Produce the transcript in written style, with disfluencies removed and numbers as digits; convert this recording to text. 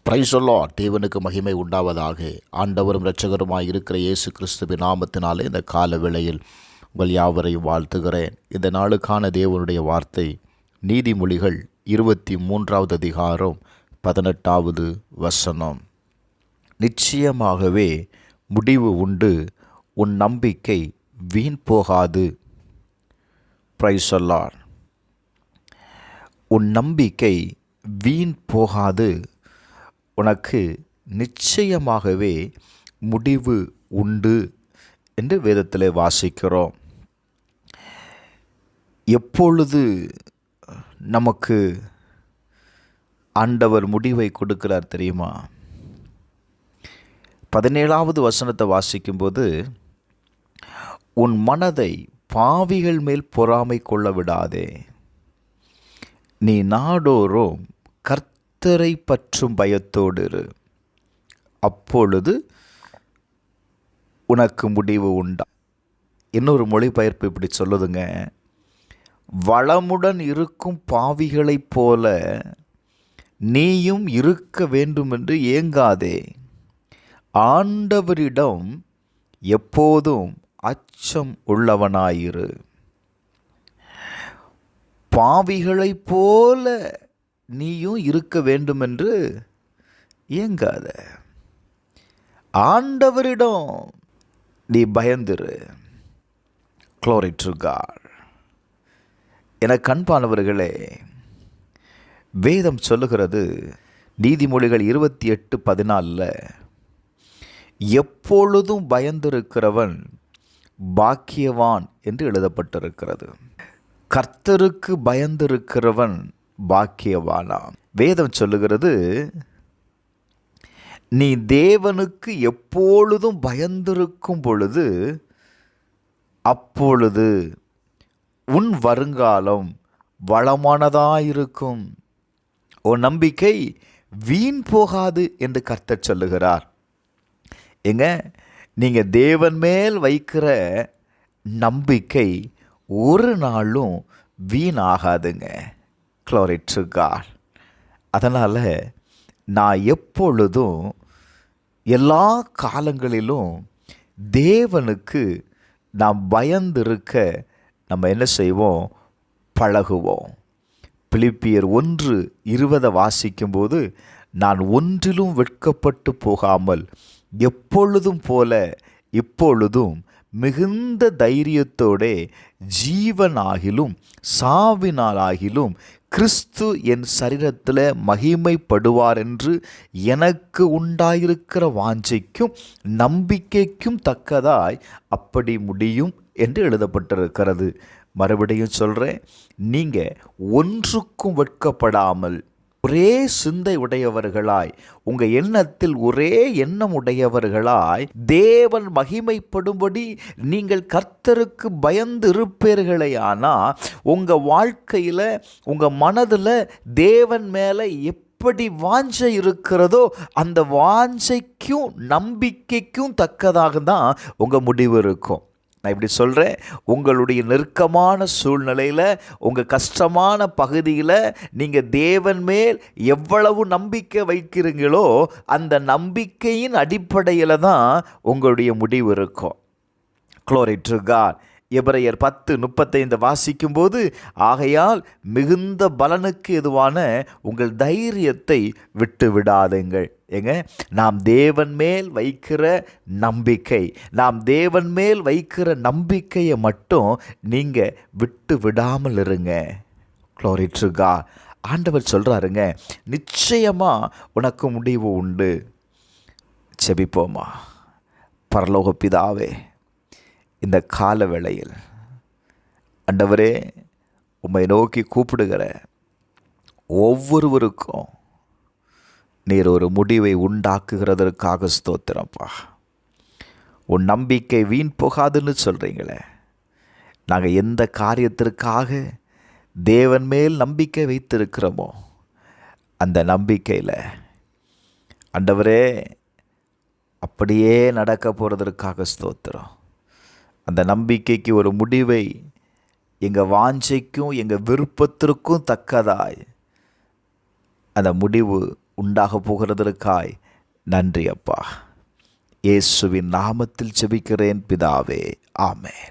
Praise the Lord. தேவனுக்கு மகிமை உண்டாவதாக. ஆண்டவரும் இரட்சகருமாய் இருக்கிற இயேசு கிறிஸ்துவின் நாமத்தினாலே இந்த கால வேளையில் உங்கள் யாவரையும் வாழ்த்துகிறேன். இந்த நாளுக்கான தேவனுடைய வார்த்தை நீதிமொழிகள் 23வது அதிகாரம் 18வது வசனம். நிச்சயமாகவே முடிவு உண்டு, உன் நம்பிக்கை வீண் போகாது. Praise the Lord. உன் நம்பிக்கை வீண் போகாது, உனக்கு நிச்சயமாகவே முடிவு உண்டு என்று வேதத்தில் வாசிக்கிறோம். எப்பொழுது நமக்கு ஆண்டவர் முடிவை கொடுக்கிறார் தெரியுமா? 17வது வசனத்தை வாசிக்கும்போது, உன் மனதை பாவிகள் மேல் பொறாமை கொள்ள விடாதே, நீ நாடோறும் கர்த்தரை பற்றும் பயத்தோடு இரு, அப்பொழுது உனக்கு முடிவு உண்டா. இன்னொரு மொழிபெயர்ப்பு இப்படி சொல்லுதுங்க, வளமுடன் இருக்கும் பாவிகளைப் போல நீயும் இருக்க வேண்டுமென்று ஏங்காதே, ஆண்டவரிடம் எப்போதும் அச்சம் உள்ளவனாயிரு. பாவிகளைப் போல நீயும் இருக்க வேண்டுமென்று ஏங்காத, ஆண்டவரிடம் நீ பயந்திரு. Glory to God. எனக்கு அன்பானவர்களே, வேதம் சொல்லுகிறது நீதிமொழிகள் 28:14, எப்பொழுதும் பயந்திருக்கிறவன் பாக்கியவான் என்று எழுதப்பட்டிருக்கிறது. கர்த்தருக்கு பயந்திருக்கிறவன் பாக்கியவானாம். வேதம் சொல்லுகிறது, நீ தேவனுக்கு எப்பொழுதும் பயந்திருக்கும் பொழுது அப்பொழுது உன் வருங்காலம் வளமானதாயிருக்கும், உன் நம்பிக்கை வீண் போகாது என்று கர்த்தர் சொல்லுகிறார். ஏங்க, நீங்கள் தேவன் மேல் வைக்கிற நம்பிக்கை ஒரு நாளும் வீணாகாதுங்க. Glory to God. அதனால் நான் எப்பொழுதும் எல்லா காலங்களிலும் தேவனுக்கு நாம் பயந்திருக்க நம்ம என்ன செய்வோம்? பழகுவோம். பிலிப்பியர் 1:20 வாசிக்கும்போது, நான் ஒன்றிலும் வெட்கப்பட்டு போகாமல் எப்பொழுதும் போல இப்பொழுதும் மிகுந்த தைரியத்தோடே ஜீவனாகிலும் சாவினாலாகிலும் கிறிஸ்து என் சரீரத்தில் மகிமைப்படுவார் என்று எனக்கு உண்டாயிருக்கிற வாஞ்சைக்கும் நம்பிக்கைக்கும் தக்கதாய் அப்படி முடியும் என்று எழுதப்பட்டிருக்கிறது. மறுபடியும் சொல்கிறேன், நீங்கள் ஒன்றுக்கும் வெட்கப்படாமல் ஒரே சிந்தை உடையவர்களாய், உங்கள் எண்ணத்தில் ஒரே எண்ணம் உடையவர்களாய் தேவன் மகிமைப்படும்படி நீங்கள் கர்த்தருக்கு பயந்து இருப்பீர்களே. ஆனால் உங்கள் வாழ்க்கையில் உங்கள் மனதில் தேவன் மேலே எப்படி வாஞ்சை இருக்கிறதோ அந்த வாஞ்சைக்கும் நம்பிக்கைக்கும் தக்கதாக தான் உங்கள் முடிவு இருக்கும். நான் இப்படி சொல்கிறேன், உங்களுடைய நெருக்கமான சூழ்நிலையில், உங்கள் கஷ்டமான பகுதியில் நீங்கள் தேவன் மேல் எவ்வளவு நம்பிக்கை வைக்கிறீங்களோ அந்த நம்பிக்கையின் அடிப்படையில் தான் உங்களுடைய முடிவு இருக்கும். Glory to God. எபிரெயர் 10:35 வாசிக்கும்போது, ஆகையால் மிகுந்த பலனுக்கு எதுவான உங்கள் தைரியத்தை விட்டு விடாதுங்கள். ஏங்க, நாம் தேவன் மேல் வைக்கிற நம்பிக்கை, நாம் தேவன் மேல் வைக்கிற நம்பிக்கையை மட்டும் நீங்கள் விட்டு விடாமல் இருங்க. Glory to God. ஆண்டவர் சொல்கிறாருங்க, நிச்சயமாக உனக்கு முடிவு உண்டு. செபிப்போமா. பரலோக பிதாவே, இந்த கால வேளையில் ஆண்டவரே, உம்மை நோக்கி கூப்பிடுகிற ஒவ்வொருவருக்கும் நீர் ஒரு முடிவை உண்டாக்குகிறதற்காக ஸ்தோத்திரப்பா. உன் நம்பிக்கை வீண் போகாதுன்னு சொல்கிறீங்களே, நாங்கள் எந்த காரியத்திற்காக தேவன் மேல் நம்பிக்கை வைத்திருக்கிறோமோ அந்த நம்பிக்கையில் ஆண்டவரே அப்படியே நடக்க போகிறதற்காக ஸ்தோத்திரம். அந்த நம்பிக்கைக்கு ஒரு முடிவை எங்கள் வாஞ்சைக்கும் எங்கள் விருப்பத்திற்கும் தக்கதாய் அந்த முடிவு உண்டாக போகிறதற்காய் நன்றி அப்பா. இயேசுவின் நாமத்தில் ஜெபிக்கிறேன் பிதாவே, ஆமென்.